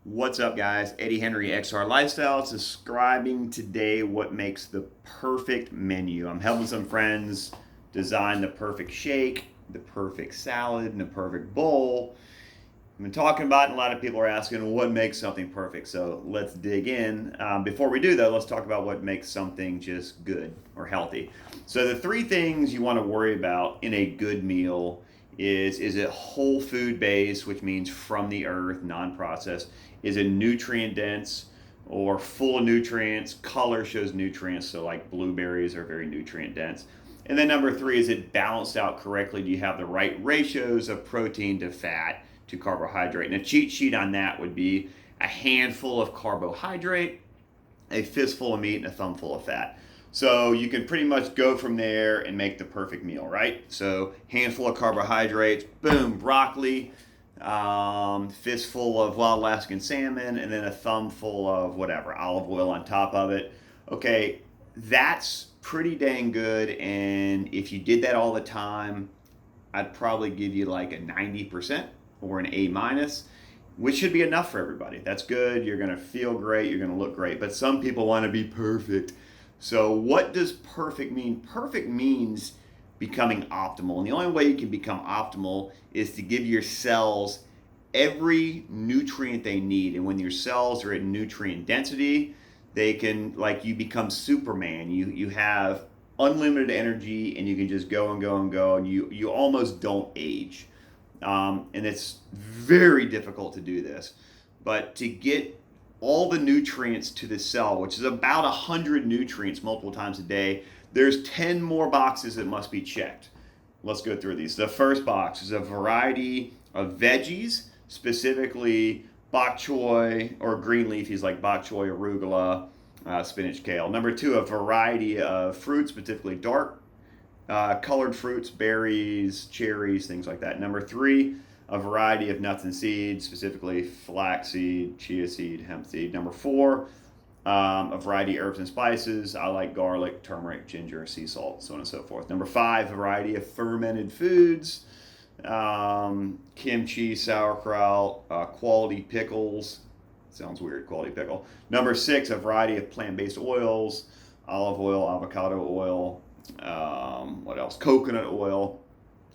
What's up, guys? Eddie Henry XR Lifestyle describing today what makes the perfect menu. I'm helping some friends design the perfect shake, the perfect salad, and the perfect bowl. I've been talking about it, and a lot of people are asking what makes something perfect. So let's dig in. Before we do, though, let's talk about what makes something just good or healthy. So, the three things you want to worry about in a good meal is it whole food based, which means from the earth, non processed? Is it nutrient dense or full of nutrients? Color shows nutrients, so like blueberries are very nutrient dense. And then number three, is it balanced out correctly? Do you have the right ratios of protein to fat to carbohydrate? And a cheat sheet on that would be a handful of carbohydrate, a fistful of meat, and a thumbful of fat. So you can pretty much go from there and make the perfect meal, right? So handful of carbohydrates, boom, broccoli, fistful of wild Alaskan salmon, and then a thumbful of whatever, olive oil on top of it. Okay, that's pretty dang good. And if you did that all the time, I'd probably give you like a 90% or an A minus, which should be enough for everybody. That's good. You're going to feel great. You're going to look great. But some people want to be perfect. So, what does perfect mean? Perfect means becoming optimal. And the only way you can become optimal is to give your cells every nutrient they need. And when your cells are at nutrient density, they can, like, you become Superman. You have unlimited energy and you can just go and go and go, and you almost don't age. And it's very difficult to do this. But to get all the nutrients to the cell, which is about 100 nutrients multiple times a day, there's 10 more boxes that must be checked. Let's go through these. The first box is a variety of veggies, specifically bok choy or green leafies like bok choy, arugula, spinach, kale. Number two, a variety of fruits, particularly dark colored fruits, berries, cherries, things like that. Number three, a variety of nuts and seeds, specifically flaxseed, chia seed, hemp seed. Number four, a variety of herbs and spices. I like garlic, turmeric, ginger, sea salt, so on and so forth. Number five, a variety of fermented foods, kimchi, sauerkraut, quality pickles. Sounds weird, quality pickle. Number six, a variety of plant-based oils, olive oil, avocado oil, what else? Coconut oil.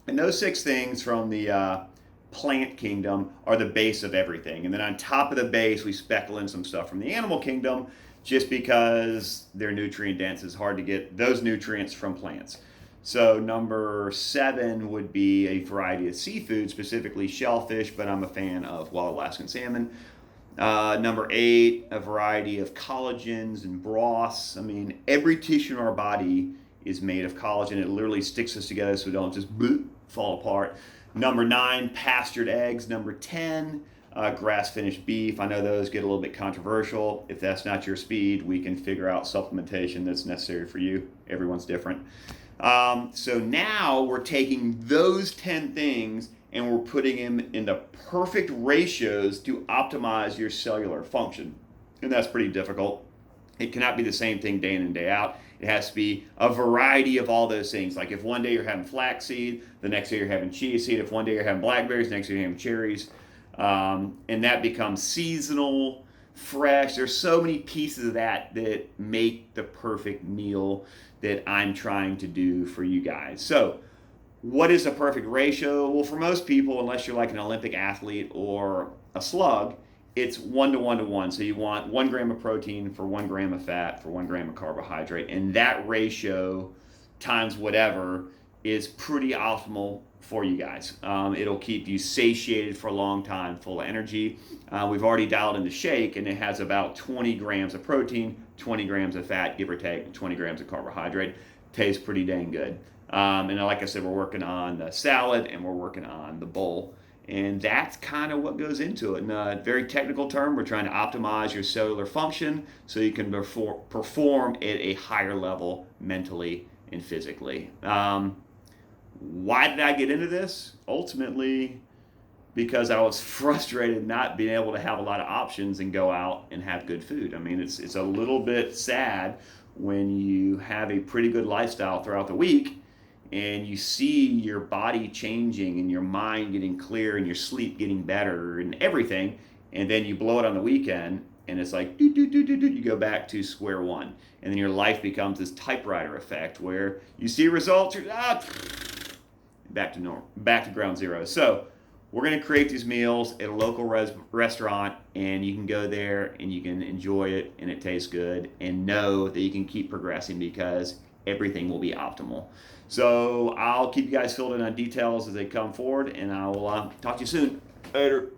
And those six things from the plant kingdom are the base of everything. And then on top of the base, we speckle in some stuff from the animal kingdom just because they're nutrient dense. It's hard to get those nutrients from plants. So number seven would be a variety of seafood, specifically shellfish, but I'm a fan of wild Alaskan salmon. Number eight, a variety of collagens and broths. I mean, every tissue in our body is made of collagen. It literally sticks us together so we don't just fall apart. Number nine, pastured eggs. Number 10, grass finished beef. I know those get a little bit controversial. If that's not your speed, we can figure out supplementation that's necessary for you. Everyone's different. So now we're taking those 10 things and we're putting them into perfect ratios to optimize your cellular function. And that's pretty difficult. It cannot be the same thing day in and day out. It has to be a variety of all those things. Like if one day you're having flaxseed, the next day you're having chia seed. If one day you're having blackberries, the next day you're having cherries. And that becomes seasonal, fresh. There's so many pieces of that that make the perfect meal that I'm trying to do for you guys. So, what is a perfect ratio? Well, for most people, unless you're like an Olympic athlete or a slug, it's 1 to 1 to 1. So you want 1 gram of protein for 1 gram of fat for 1 gram of carbohydrate. And that ratio times whatever is pretty optimal for you guys. It'll keep you satiated for a long time, full of energy. We've already dialed in the shake, and it has about 20 grams of protein, 20 grams of fat, give or take, 20 grams of carbohydrate. Tastes pretty dang good. And like I said, we're working on the salad and we're working on the bowl. And that's kind of what goes into it. In a very technical term, we're trying to optimize your cellular function so you can perform at a higher level mentally and physically. Why did I get into this? Ultimately, because I was frustrated not being able to have a lot of options and go out and have good food. I mean, it's a little bit sad when you have a pretty good lifestyle throughout the week and you see your body changing and your mind getting clear and your sleep getting better and everything, and then you blow it on the weekend, and it's like do do do do do. You go back to square one, and then your life becomes this typewriter effect where you see results, you're back to normal, back to ground zero. So we're going to create these meals at a local restaurant, and you can go there and you can enjoy it, and it tastes good, and know that you can keep progressing because everything will be optimal. So I'll keep you guys filled in on details as they come forward, and I will talk to you soon. Later.